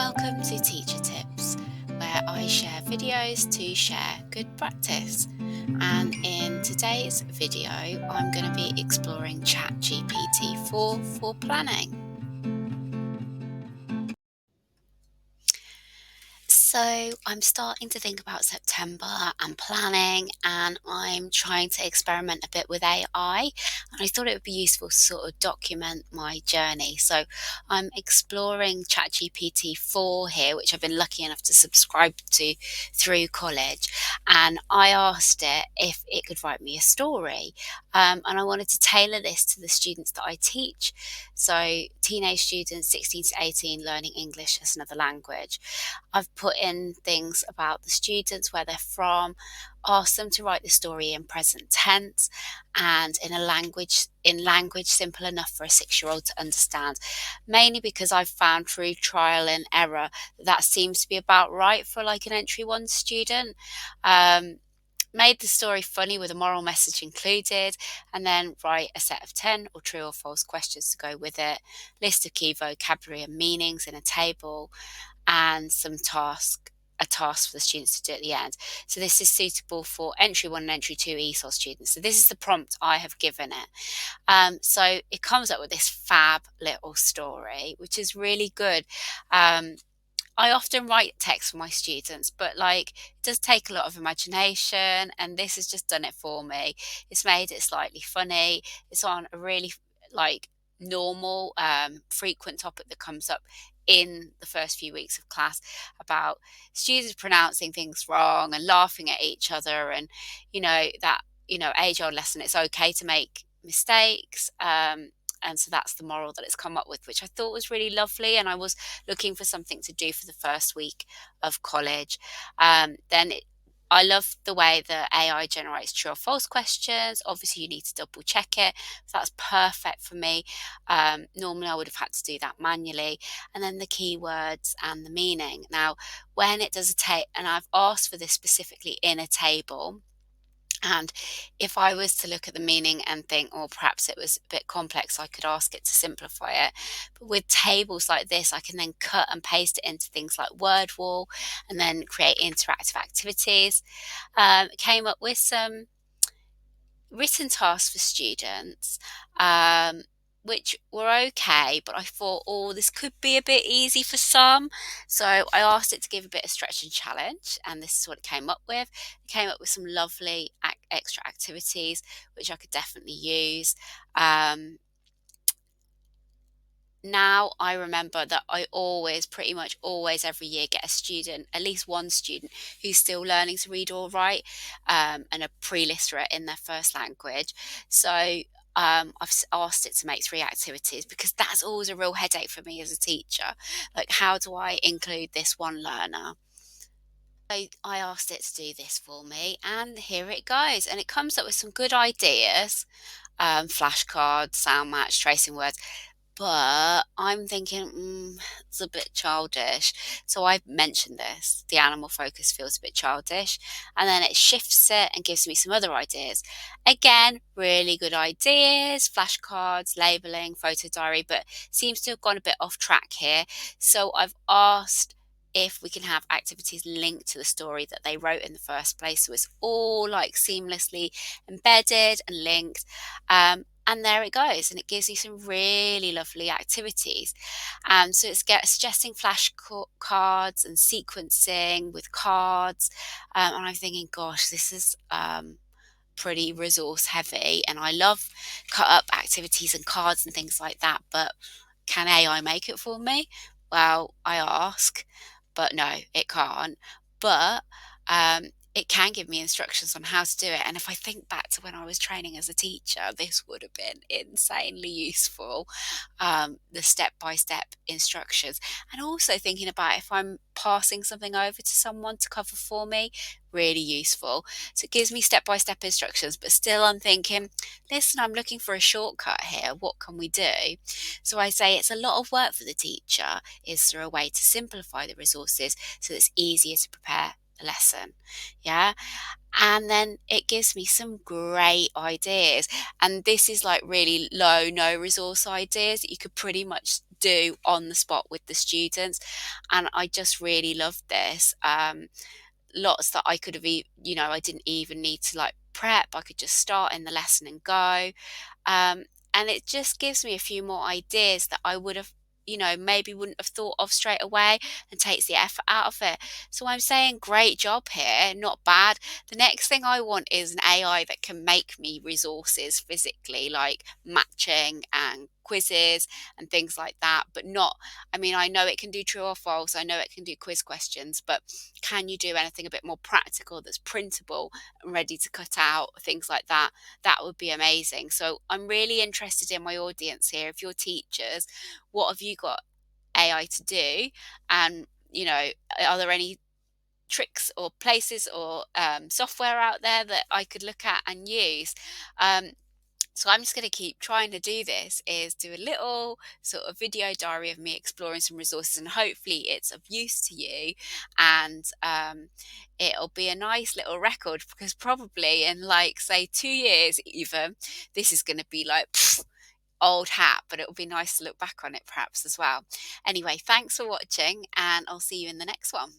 Welcome to Teacher Tips, where I share videos to share good practice. And in today's video, I'm going to be exploring ChatGPT 4 for planning. So I'm starting to think about September and planning, and I'm trying to experiment a bit with AI. And I thought it would be useful to sort of document my journey. So I'm exploring ChatGPT 4 here, which I've been lucky enough to subscribe to through college. And I asked it if it could write me a story. And I wanted to tailor this to the students that I teach. So teenage students, 16 to 18, learning English as another language. I've put in things about the students, where they're from, asked them to write the story in present tense and in language simple enough for a 6-year-old to understand. Mainly because I've found through trial and error that seems to be about right for like an entry one student. Made the story funny with a moral message included, and then write a set of 10 or true or false questions to go with it, list of key vocabulary and meanings in a table, and a task for the students to do at the end. So this is suitable for entry 1 and entry 2 ESOL students. So this is the prompt I have given it. So it comes up with this fab little story, which is really good. I often write text for my students, but like it does take a lot of imagination, and this has just done it for me. It's made it slightly funny. It's on a really like normal, frequent topic that comes up in the first few weeks of class about students pronouncing things wrong and laughing at each other, and that age-old lesson. It's okay to make mistakes. And so that's the moral that it's come up with, which I thought was really lovely. And I was looking for something to do for the first week of college. I love the way the AI generates true or false questions. Obviously, you need to double check it. So that's perfect for me. Normally, I would have had to do that manually. And then the keywords and the meaning. Now, when it does and I've asked for this specifically in a table. And if I was to look at the meaning and think, oh, perhaps it was a bit complex, I could ask it to simplify it. But with tables like this, I can then cut and paste it into things like word wall and then create interactive activities. Came up with some written tasks for students, which were okay, but I thought, oh, this could be a bit easy for some. So I asked it to give a bit of stretch and challenge, and this is what it came up with. It came up with some lovely extra activities, which I could definitely use. Now I remember that I always, pretty much always every year, get a student, at least one student, who's still learning to read or write, and are pre-literate in their first language. So I've asked it to make 3 activities, because that's always a real headache for me as a teacher. Like, how do I include this one learner? I asked it to do this for me, and here it goes. And it comes up with some good ideas, flashcards, sound match, tracing words. But I'm thinking, it's a bit childish. So I mentioned this. The animal focus feels a bit childish. And then it shifts it and gives me some other ideas. Again, really good ideas, flashcards, labeling, photo diary, but seems to have gone a bit off track here. So I've asked if we can have activities linked to the story that they wrote in the first place. So it's all like seamlessly embedded and linked. And there it goes, and it gives you some really lovely activities. So it's suggesting cards and sequencing with cards. And I'm thinking, gosh, this is pretty resource heavy. And I love cut up activities and cards and things like that. But can AI make it for me? Well, I ask, but no, it can't. But it can give me instructions on how to do it. And if I think back to when I was training as a teacher, this would have been insanely useful. The step by step instructions. And also thinking about if I'm passing something over to someone to cover for me, really useful. So it gives me step by step instructions, but still I'm thinking, listen, I'm looking for a shortcut here. What can we do? So I say it's a lot of work for the teacher. Is there a way to simplify the resources so it's easier to prepare a lesson? Yeah. And then it gives me some great ideas. And this is like really low, no resource ideas that you could pretty much do on the spot with the students. And I just really loved this. Lots that I could have, I didn't even need to like prep. I could just start in the lesson and go. Um, and it just gives me a few more ideas that I would have, maybe wouldn't have thought of straight away, and takes the effort out of it. So I'm saying great job here, not bad. The next thing I want is an AI that can make me resources physically, like matching and quizzes and things like that, but not, I mean, I know it can do true or false, I know it can do quiz questions, but can you do anything a bit more practical that's printable and ready to cut out, things like that? That would be amazing. So I'm really interested in my audience here. If you're teachers, what have you got AI to do? And, are there any tricks or places or software out there that I could look at and use? Um, so I'm just going to keep trying to do this, is do a little sort of video diary of me exploring some resources, and hopefully it's of use to you. And it'll be a nice little record, because probably in like say 2 years even, this is going to be like old hat, but it'll be nice to look back on it perhaps as well. Anyway, thanks for watching, and I'll see you in the next one.